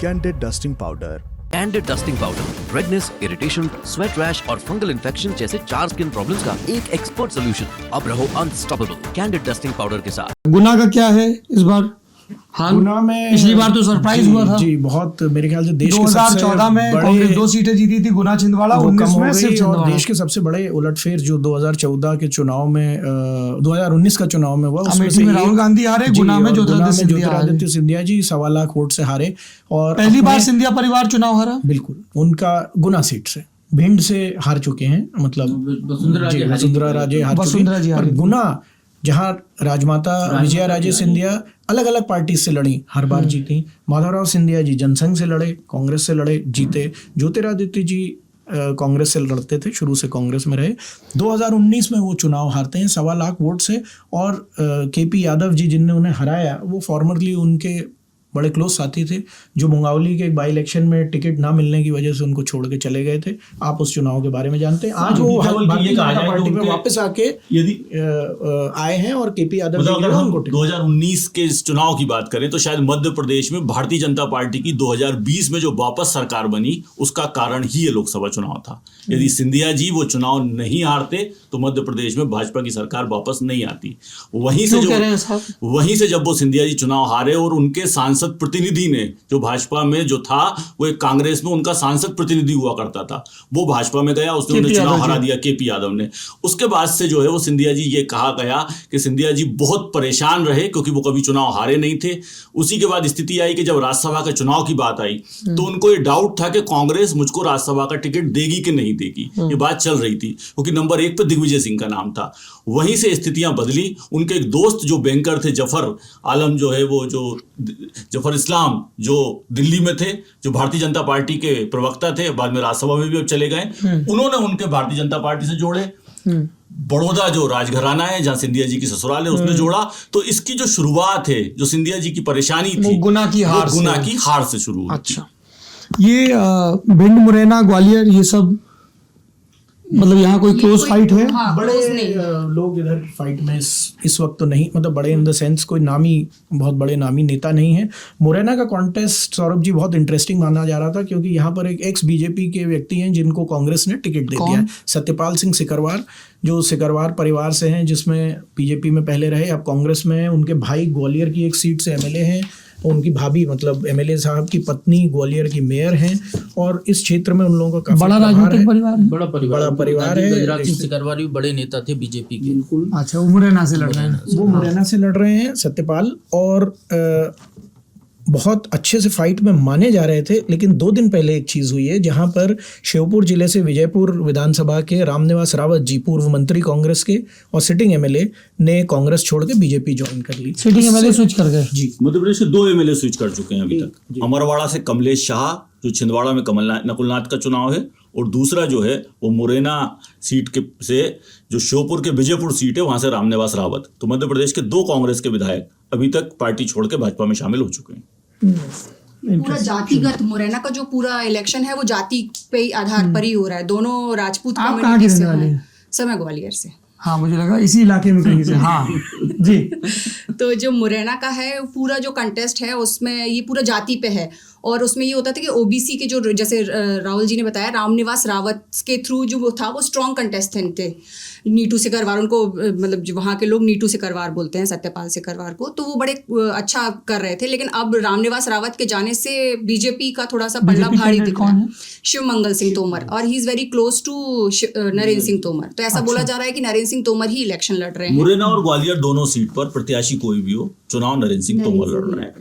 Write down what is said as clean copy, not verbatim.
Candid dusting powder. Candid dusting powder redness, irritation, sweat rash और fungal infection जैसे 4 skin problems का एक expert solution. अब रहो अनस्टॉपेबल कैंडिड डस्टिंग पाउडर के साथ। गुना का क्या है इस बार हाल? गुना में पिछली बार तो सरप्राइज हुआ था जी, बहुत मेरे ख्याल से देश के 2014 में बड़े कांग्रेस 2 सीटें जीती थी, गुना छिंदवाड़ा, वो कम 19 हो में सिर्फ गई, और छिंदवाड़ा। देश के सबसे बड़े उलटफेर जो 2014 के चुनाव में 2019 का चुनाव में हुआ, उसमें अमेठी में राहुल गांधी हारे, जी, गुना में और गुना में ज्योतिरादित्य ज्योतिरादित्य सिंधिया जी 1.25 लाख वोट से हारे। और पहली बार सिंधिया परिवार चुनाव हारा। बिल्कुल, उनका गुना सीट से, भिंड से हार चुके हैं, मतलब वसुंधरा राजे हार वसुंधरा जी चुकी हैं। हारी और गुना जहाँ राजमाता विजया राजे सिंधिया अलग अलग पार्टी से लड़ी, हर बार जीती। माधवराव सिंधिया जी जनसंघ से लड़े, कांग्रेस से लड़े, जीते। ज्योतिरादित्य जी कांग्रेस से लड़ते थे, शुरू से कांग्रेस में रहे। 2019 में वो चुनाव हारते हैं 1.25 लाख वोट से। और केपी यादव जी जिनने उन्हें हराया, वो फॉर्मरली उनके बड़े क्लोज साथी थे, जो मुंगावली के एक बाई इलेक्शन में टिकट ना मिलने की वजह से उनको छोड़ के चले गए थे। आप उस चुनाव के बारे में जानते हैं। आज वो भारतीय जनता पार्टी में वापस आके यदि आए हैं और केपी यादव जी अगर ने हम उनको टिकट 2019 के इस चुनाव की बात करें तो शायद मध्य प्रदेश में भारतीय जनता पार्टी की 2020 में जो वापस सरकार बनी, उसका कारण ही ये लोकसभा चुनाव था। यदि सिंधिया जी वो चुनाव नहीं हारते तो मध्य प्रदेश में भाजपा की सरकार वापस नहीं आती। वहीं से जब वो सिंधिया जी चुनाव हारे और उनके सांसद प्रतिनिधि ने, जो भाजपा में जो था वो एक कांग्रेस में उनका सांसद प्रतिनिधि हुआ करता था, वो भाजपा में गया, उसने उन्हें चुनाव हरा दिया, केपी यादव ने। उसके बाद से जो है वो सिंधिया जी, ये कहा गया कि सिंधिया जी बहुत परेशान रहे क्योंकि वो कभी चुनाव हारे नहीं थे। उसी के बाद स्थिति आई कि जब राज्यसभा के चुनाव की बात आई तो उनको ये डाउट था कि कांग्रेस मुझको राज्यसभा का टिकट देगी कि नहीं देगी। ये बात चल रही थी क्योंकि नंबर 1 पे दिग्विजय सिंह का नाम था। वहीं से स्थितियां बदली। उनके एक दोस्त जो बैंकर थे, जफर आलम जो है, वो जो जफर इस्लाम जो दिल्ली में थे, जो भारतीय जनता पार्टी के प्रवक्ता थे, बाद में राज्यसभा में भी अब चले गए, उन्होंने उनके भारतीय जनता पार्टी से जोड़े। बड़ौदा जो राजघराना है, जहां सिंधिया जी की ससुराल है, उसने जोड़ा। तो इसकी जो शुरुआत है, जो सिंधिया जी की परेशानी थी, गुना की हार से शुरू हुई। अच्छा, ये भिंड, मुरैना, ग्वालियर, ये सब मतलब यहाँ कोई क्लोज फाइट है? हाँ, बड़े लोग इधर फाइट में इस वक्त तो नहीं, मतलब बड़े इन द सेंस कोई बहुत बड़े नामी नेता नहीं है। मुरैना का कॉन्टेस्ट, सौरभ जी, बहुत इंटरेस्टिंग माना जा रहा था क्योंकि यहाँ पर एक एक्स बीजेपी के व्यक्ति हैं जिनको कांग्रेस ने टिकट दे दिया है। सत्यपाल सिंह सिकरवार, जो सिकरवार परिवार से हैं, जिसमें बीजेपी में पहले रहे, अब कांग्रेस में है। उनके भाई ग्वालियर की एक सीट से एमएलए हैं, उनकी भाभी, मतलब एमएलए साहब की पत्नी ग्वालियर की मेयर हैं। और इस क्षेत्र में उन लोगों का बड़ा राजनीतिक परिवार है। बड़ा परिवार है। गजराज सिंह सिकरवार भी बड़े नेता थे बीजेपी के। बिल्कुल। अच्छा, वो मुरैना से लड़ रहे हैं। वो मुरैना से लड़ रहे हैं सत्यपाल, और बहुत अच्छे से फाइट में माने जा रहे थे। लेकिन 2 दिन पहले एक चीज हुई है जहां पर श्योपुर जिले से विजयपुर विधानसभा के रामनिवास रावत जी, पूर्व मंत्री कांग्रेस के और सिटिंग एमएलए, ने कांग्रेस छोड़ के बीजेपी ज्वाइन कर ली। सिटिंग एमएलए स्विच कर गए। जी, मध्य प्रदेश से 2 एमएलए स्विच कर चुके हैं अभी तक। अमरवाड़ा से कमलेश शाह, जो छिंदवाड़ा में नकुलनाथ का चुनाव है, और दूसरा जो है वो मुरैना सीट के से जो श्योपुर के विजयपुर सीट है, वहां से रामनिवास रावत। तो मध्य प्रदेश के 2 कांग्रेस के विधायक अभी तक पार्टी छोड़ के भाजपा में शामिल हो चुके हैं। पूरा जातिगत मुरैना का जो पूरा इलेक्शन है वो जाति पे आधार पर ही हो रहा है। दोनों राजपूत आप कहाँ के रहने वाले हैं? सर, मैं ग्वालियर से। हाँ, मुझे लगा इसी इलाके में कहीं से। हाँ जी। तो जो मुरैना का है, पूरा जो कंटेस्ट है उसमें ये पूरा जाति पे है। और उसमें ये होता था कि ओबीसी के जो, जैसे राहुल जी ने बताया, रामनिवास रावत के थ्रू जो वो था, वो स्ट्रॉन्ग कंटेस्टेंट थे। नीटू सिकरवार, उनको मतलब जो वहाँ के लोग नीटू सिकरवार बोलते हैं, सत्यपाल सिकरवार को, तो वो बड़े अच्छा कर रहे थे। लेकिन अब रामनिवास रावत के जाने से बीजेपी का थोड़ा सा पल्ला भारी दिख रहा है। शिव मंगल सिंह तोमर, और he is very close to Narendra Singh Tomar. तो ऐसा बोला जा रहा है कि नरेंद्र सिंह तोमर ही इलेक्शन लड़ रहे हैं। मुरैना और ग्वालियर दोनों सीट पर प्रत्याशी कोई भी हो, चुनाव नरेंद्र सिंह तोमर लड़ रहे हैं।